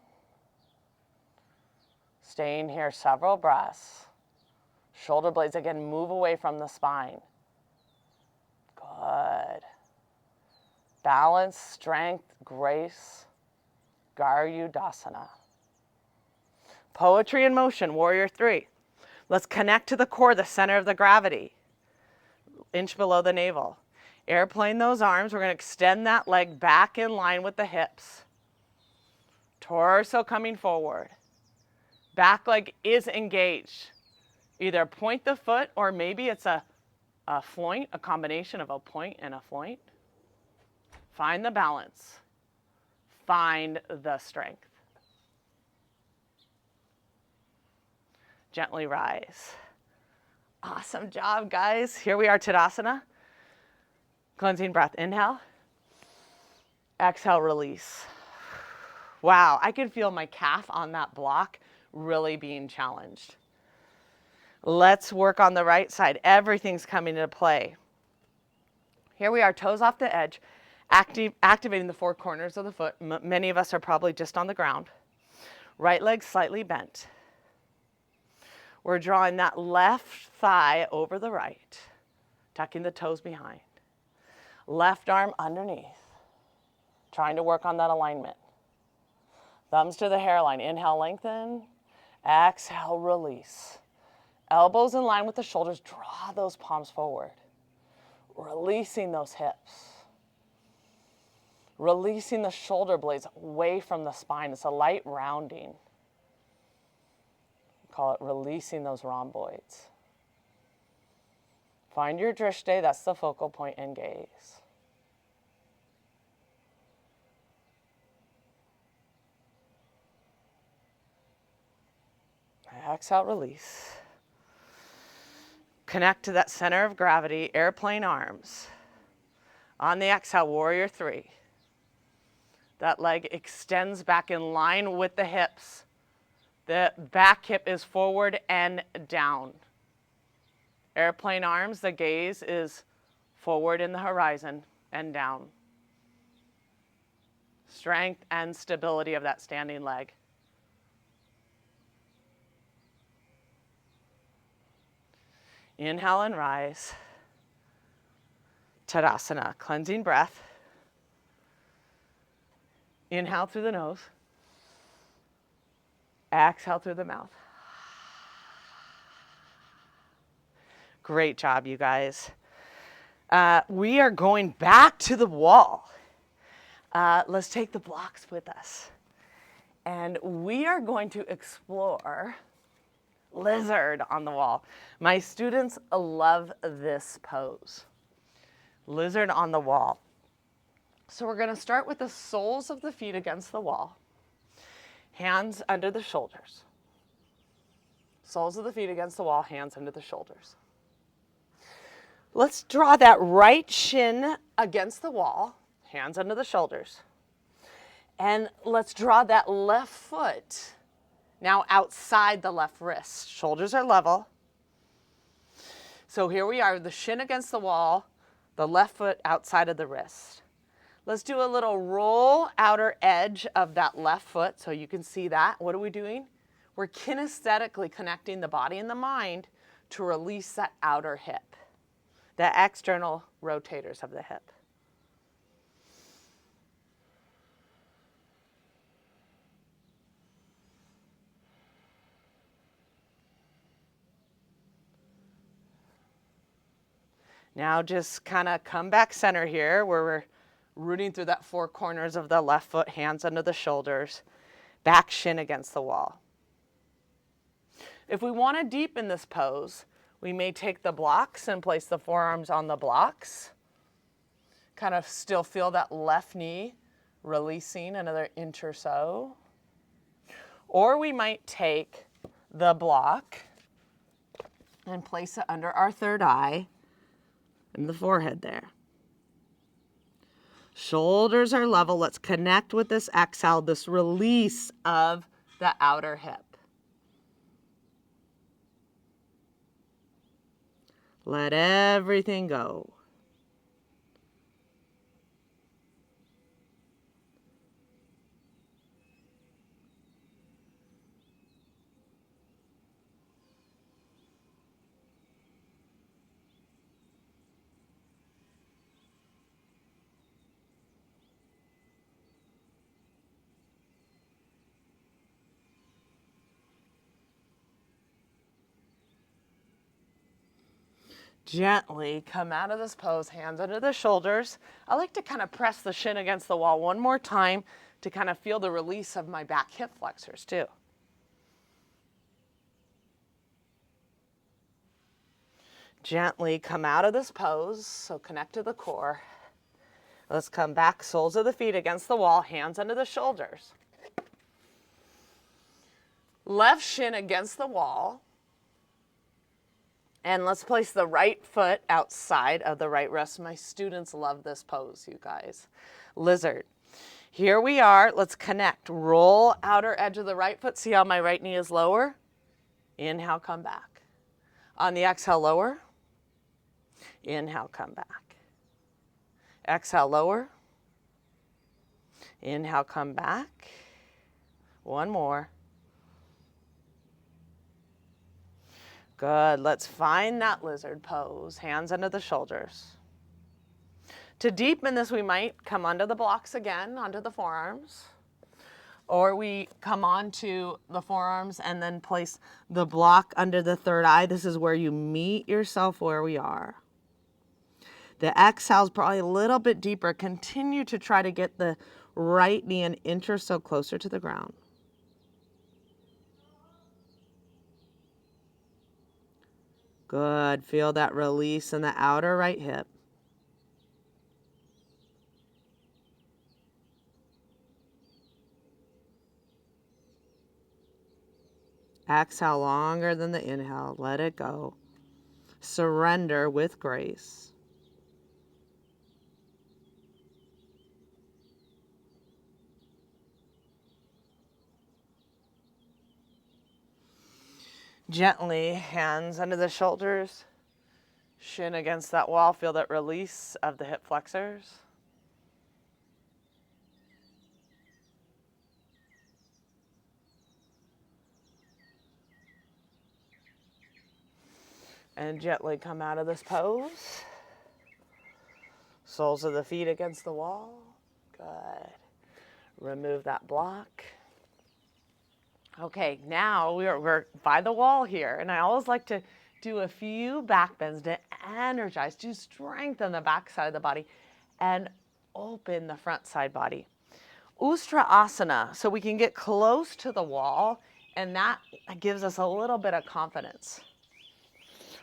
Staying here several breaths. Shoulder blades again move away from the spine. Good. Balance, strength, grace. Garudasana. Poetry in motion, warrior three. Let's connect to the core, the center of the gravity. Inch below the navel. Airplane those arms. We're going to extend that leg back in line with the hips. Torso coming forward. Back leg is engaged. Either point the foot or maybe it's a floint, a combination of a point and a floint. Find the balance. Find the strength. Gently rise. Awesome job, guys. Here we are, Tadasana. Cleansing breath. Inhale. Exhale, release. Wow, I can feel my calf on that block really being challenged. Let's work on the right side. Everything's coming into play. Here we are, toes off the edge, activating the four corners of the foot. Many of us are probably just on the ground. Right leg slightly bent. We're drawing that left thigh over the right, tucking the toes behind. Left arm underneath, trying to work on that alignment. Thumbs to the hairline. Inhale, lengthen. Exhale, release. Elbows in line with the shoulders. Draw those palms forward. Releasing those hips. Releasing the shoulder blades away from the spine. It's a light rounding. Call it releasing those rhomboids. Find your drishti. That's the focal point and gaze. Exhale, release. Connect to that center of gravity, airplane arms. On the exhale, warrior three. That leg extends back in line with the hips. The back hip is forward and down. Airplane arms, the gaze is forward in the horizon and down. Strength and stability of that standing leg. Inhale and rise. Tadasana, cleansing breath. Inhale through the nose. Exhale through the mouth. Great job, you guys. We are going back to the wall. Let's take the blocks with us. And we are going to explore lizard on the wall. My students love this pose. Lizard on the wall. So we're going to start with the soles of the feet against the wall. Hands under the shoulders. Soles of the feet against the wall, hands under the shoulders. Let's draw that right shin against the wall, hands under the shoulders. And let's draw that left foot now outside the left wrist. Shoulders are level. So here we are, the shin against the wall, the left foot outside of the wrist. Let's do a little roll outer edge of that left foot so you can see that. What are we doing? We're kinesthetically connecting the body and the mind to release that outer hip, the external rotators of the hip. Now just kind of come back center here where we're rooting through that four corners of the left foot, hands under the shoulders, back shin against the wall. If we want to deepen this pose, we may take the blocks and place the forearms on the blocks. Kind of still feel that left knee releasing another inch or so. Or we might take the block and place it under our third eye and the forehead there. Shoulders are level. Let's connect with this exhale, this release of the outer hip. Let everything go. Gently come out of this pose, hands under the shoulders. I like to kind of press the shin against the wall one more time to kind of feel the release of my back hip flexors too. Gently come out of this pose, so connect to the core. Let's come back, soles of the feet against the wall, hands under the shoulders. Left shin against the wall. And let's place the right foot outside of the right wrist. My students love this pose, you guys. Lizard. Here we are. Let's connect. Roll outer edge of the right foot. See how my right knee is lower? Inhale, come back. On the exhale, lower. Inhale, come back. Exhale, lower. Inhale, come back. One more. Good. Let's find that lizard pose. Hands under the shoulders. To deepen this, we might come onto the blocks again, onto the forearms. Or we come onto the forearms and then place the block under the third eye. This is where you meet yourself where we are. The exhale is probably a little bit deeper. Continue to try to get the right knee an inch or so closer to the ground. Good. Feel that release in the outer right hip. Exhale longer than the inhale. Let it go. Surrender with grace. Gently, hands under the shoulders, shin against that wall. Feel that release of the hip flexors. And gently come out of this pose. Soles of the feet against the wall. Good. Remove that block. Okay, now we're by the wall here, and I always like to do a few back bends to energize, to strengthen the back side of the body and open the front side body. Ustrasana, so we can get close to the wall, and that gives us a little bit of confidence.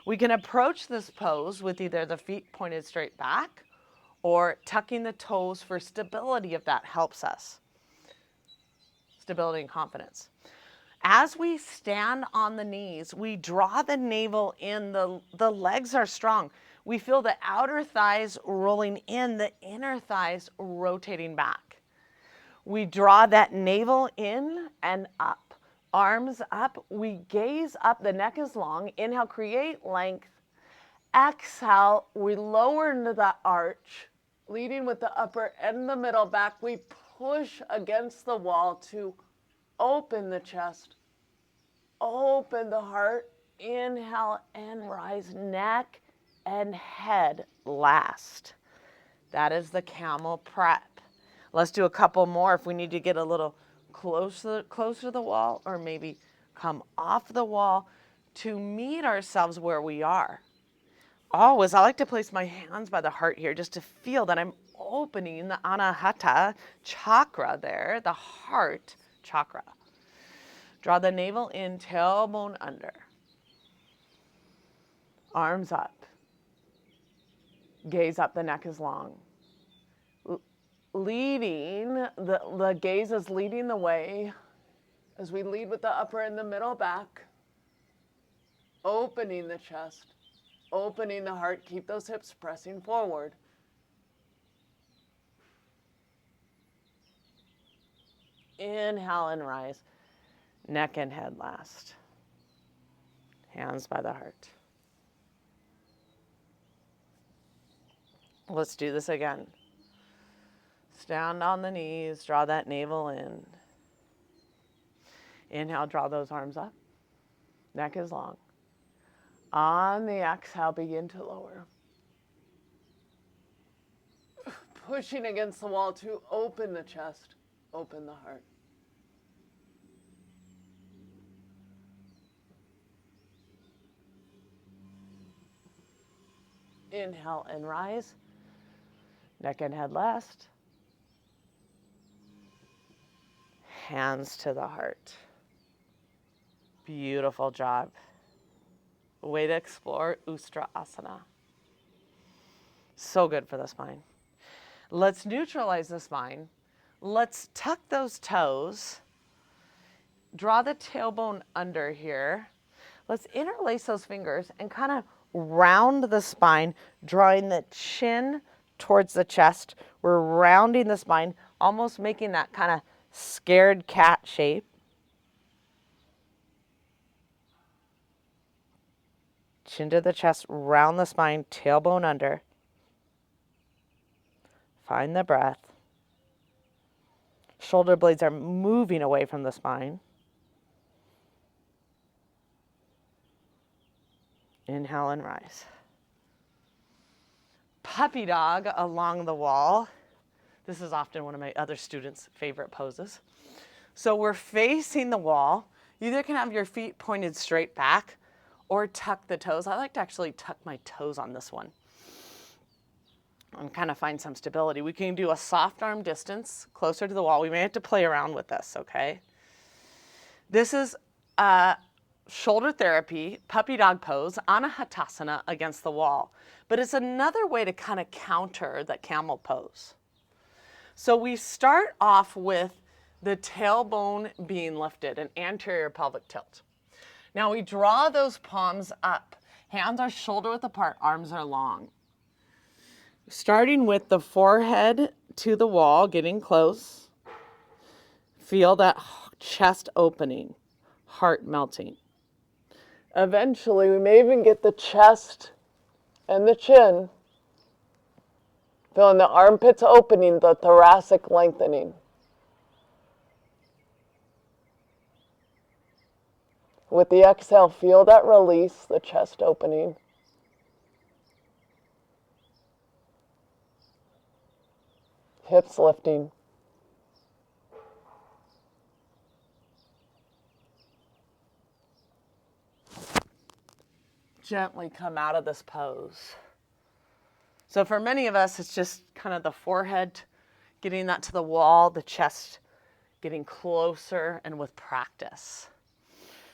We can approach this pose with either the feet pointed straight back or tucking the toes for stability if that helps us. Stability and confidence. As we stand on the knees, we draw the navel in, the legs are strong. We feel the outer thighs rolling in, the inner thighs rotating back. We draw that navel in and up, arms up. We gaze up, the neck is long. Inhale, create length. Exhale, we lower into the arch, leading with the upper and the middle back. We push against the wall to open the chest, open the heart. Inhale and rise, neck and head last. That is the camel prep. Let's do a couple more if we need to get a little closer to the wall, or maybe come off the wall to meet ourselves where we are. always, I like to place my hands by the heart here just to feel that I'm opening the Anahata chakra there, the heart chakra. Draw the navel in, tailbone under. Arms up. Gaze up, the neck is long. Leading, the gaze is leading the way as we lead with the upper and the middle back. Opening the chest, opening the heart. Keep those hips pressing forward. Inhale and rise. Neck and head last. Hands by the heart. Let's do this again. Stand on the knees, draw that navel in. Inhale, draw those arms up. Neck is long. On the exhale, begin to lower. Pushing against the wall to open the chest, open the heart. Inhale and rise. Neck and head last. Hands to the heart. Beautiful job. Way to explore Ustrasana. So good for the spine. Let's neutralize the spine. Let's tuck those toes. Draw the tailbone under here. Let's interlace those fingers and kind of round the spine, drawing the chin towards the chest. We're rounding the spine, almost making that kind of scared cat shape. Chin to the chest, round the spine, tailbone under. Find the breath. Shoulder blades are moving away from the spine. Inhale and rise. Puppy dog along the wall. This is often one of my other students' favorite poses. So we're facing the wall. You either can have your feet pointed straight back or tuck the toes. I like to actually tuck my toes on this one and kind of find some stability. We can do a soft arm distance closer to the wall. We may have to play around with this, okay? This is shoulder therapy, puppy dog pose, Anahatasana against the wall. But it's another way to kind of counter the camel pose. So we start off with the tailbone being lifted, an anterior pelvic tilt. Now we draw those palms up. Hands are shoulder width apart, arms are long. Starting with the forehead to the wall, getting close. Feel that chest opening, heart melting. Eventually, we may even get the chest and the chin. Feeling the armpits opening, the thoracic lengthening. With the exhale, feel that release, the chest opening. Hips lifting. Gently come out of this pose. So for many of us, it's just kind of the forehead, getting that to the wall, the chest getting closer, and with practice.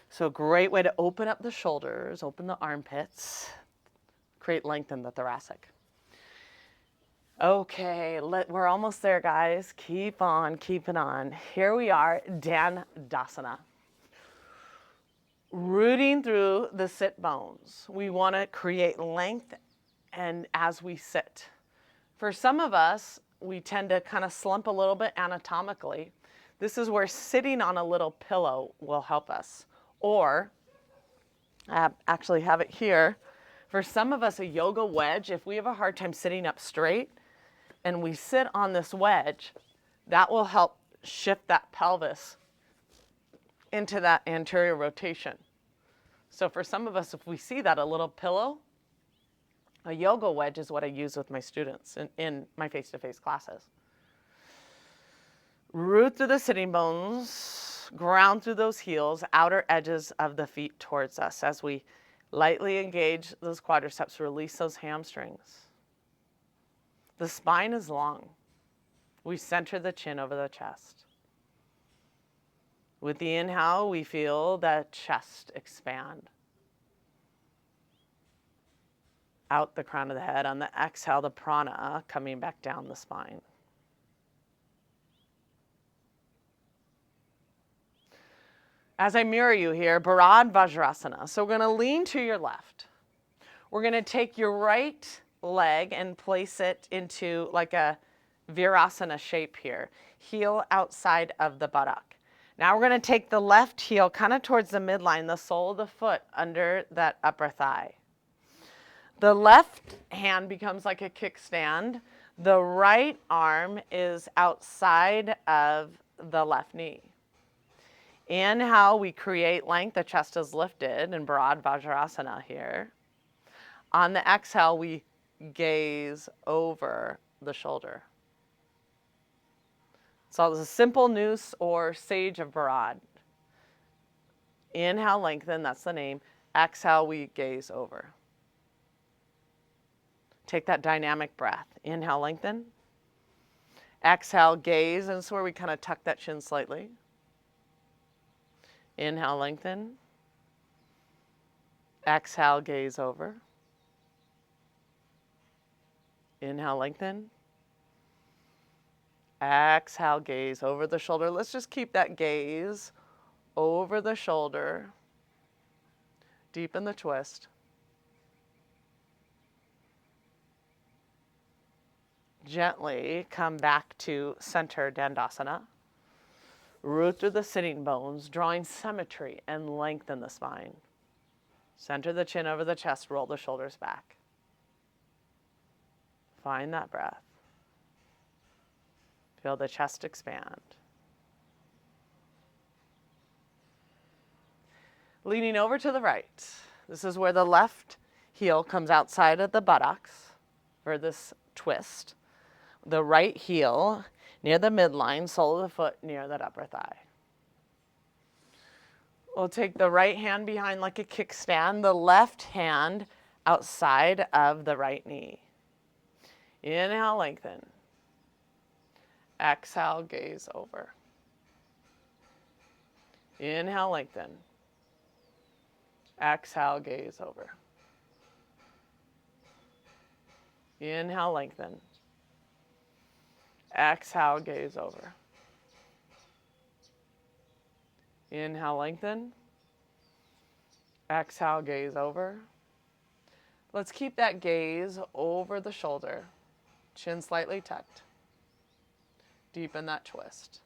So a great way to open up the shoulders, open the armpits, create length in the thoracic. Okay, we're almost there, guys. Keep on keeping on. Here we are, Dandasana. Rooting through the sit bones. We want to create length and as we sit. For some of us, we tend to kind of slump a little bit anatomically. This is where sitting on a little pillow will help us. Or, I actually have it here. For some of us, a yoga wedge, if we have a hard time sitting up straight and we sit on this wedge, that will help shift that pelvis into that anterior rotation. So for some of us, if we see that, a little pillow, a yoga wedge is what I use with my students in my face-to-face classes. Root through the sitting bones, ground through those heels, outer edges of the feet towards us as we Lightly engage those quadriceps, release those hamstrings. The spine is long. We center the chin over the chest. With the inhale, we feel the chest expand. Out the crown of the head. On the exhale, the prana coming back down the spine. As I mirror you here, Bharadvajrasana. Vajrasana. So we're going to lean to your left. We're going to take your right leg and place it into like a Virasana shape here. Heel outside of the buttock. Now we're going to take the left heel kind of towards the midline, the sole of the foot under that upper thigh. The left hand becomes like a kickstand. The right arm is outside of the left knee. Inhale, we create length. The chest is lifted in Bharadvajrasana here. On the exhale, we gaze over the shoulder. So it's a simple noose or sage of Bharad. Inhale, lengthen, that's the name. Exhale, we gaze over. Take that dynamic breath. Inhale, lengthen. Exhale, gaze, and it's where we kind of tuck that chin slightly. Inhale, lengthen. Exhale, gaze over. Inhale, lengthen. Exhale, gaze over the shoulder. Let's just keep that gaze over the shoulder. Deepen the twist. Gently come back to center Dandasana. Root through the sitting bones, drawing symmetry and lengthen the spine. Center the chin over the chest, roll the shoulders back. Find that breath. Feel the chest expand. Leaning over to the right. This is where the left heel comes outside of the buttocks for this twist. The right heel near the midline, sole of the foot near that upper thigh. We'll take the right hand behind like a kickstand, the left hand outside of the right knee. Inhale, lengthen. Exhale, gaze over. Inhale, lengthen. Exhale, gaze over. Inhale, lengthen. Exhale, gaze over. Inhale, lengthen. Exhale, gaze over. Let's keep that gaze over the shoulder, chin slightly tucked. Deepen that twist.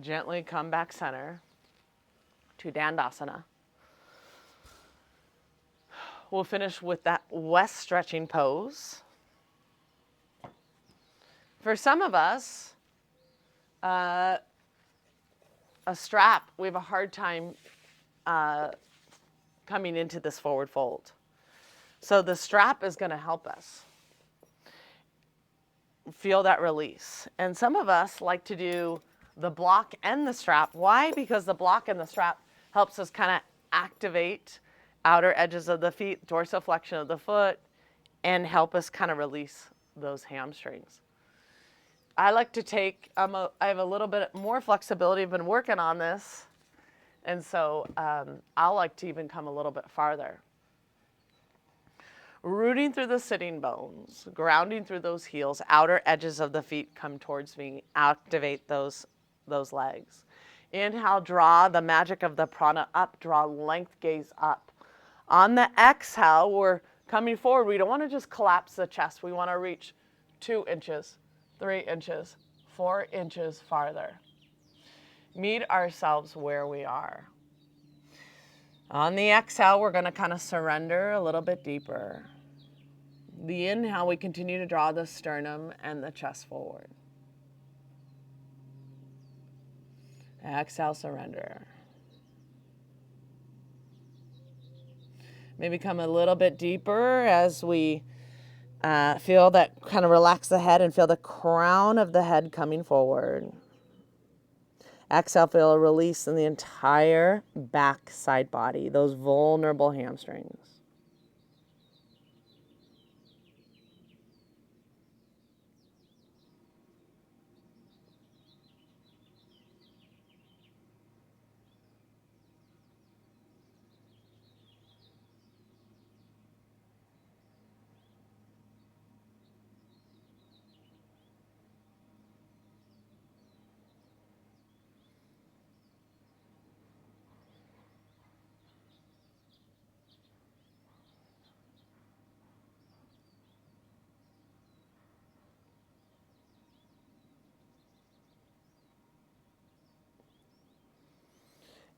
Gently come back center to Dandasana. We'll finish with that west stretching pose. For some of us, a strap, we have a hard time coming into this forward fold. So the strap is going to help us feel that release. And some of us like to do the block and the strap. Why? Because the block and the strap helps us kind of activate outer edges of the feet, dorsiflexion of the foot, and help us kind of release those hamstrings. I like to take, I have a little bit more flexibility. I've been working on this. And so I'll like to even come a little bit farther. Rooting through the sitting bones, grounding through those heels, outer edges of the feet come towards me, activate those legs. Inhale, draw the magic of the prana up, draw length, gaze up. On the exhale, we're coming forward. We don't want to just collapse the chest. We want to reach 2 inches, 3 inches, 4 inches farther. Meet ourselves where we are. On the exhale, we're going to kind of surrender a little bit deeper. The inhale, we continue to draw the sternum and the chest forward. Exhale, surrender. Maybe come a little bit deeper as we Feel that, kind of relax the head and feel the crown of the head coming forward. Exhale, feel a release in the entire back side body, those vulnerable hamstrings.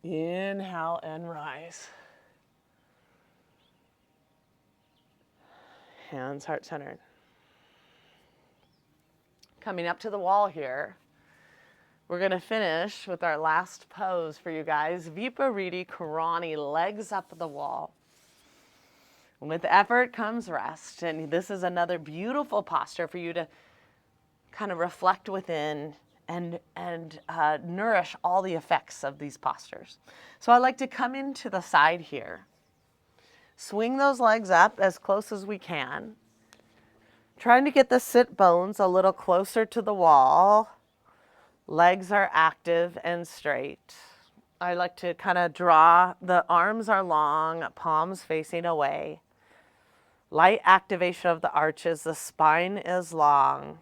Inhale and rise. Hands heart centered. Coming up to the wall here, we're going to finish with our last pose for you guys. Viparita Karani, legs up the wall. With effort comes rest. And this is another beautiful posture for you to kind of reflect within and nourish all the effects of these postures. So I like to come into the side here. Swing those legs up as close as we can. Trying to get the sit bones a little closer to the wall. Legs are active and straight. I like to kind of draw, the arms are long, palms facing away. Light activation of the arches, the spine is long,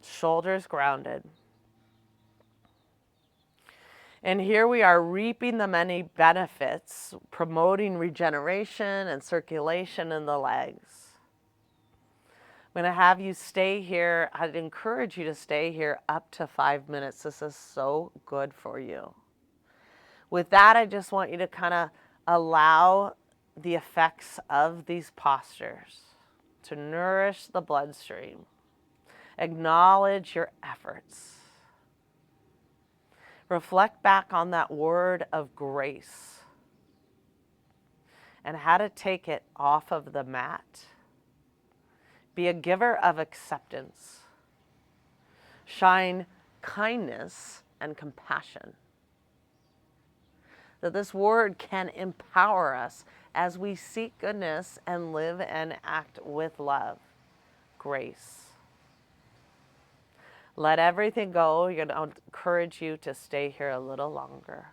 shoulders grounded. And here we are reaping the many benefits, promoting regeneration and circulation in the legs. I'm going to have you stay here. I'd encourage you to stay here up to 5 minutes. This is so good for you. With that, I just want you to kind of allow the effects of these postures to nourish the bloodstream. Acknowledge your efforts. Reflect back on that word of grace and how to take it off of the mat. Be a giver of acceptance. Shine kindness and compassion. That this word can empower us as we seek goodness and live and act with love. Grace. Let everything go. I'm going to encourage you to stay here a little longer.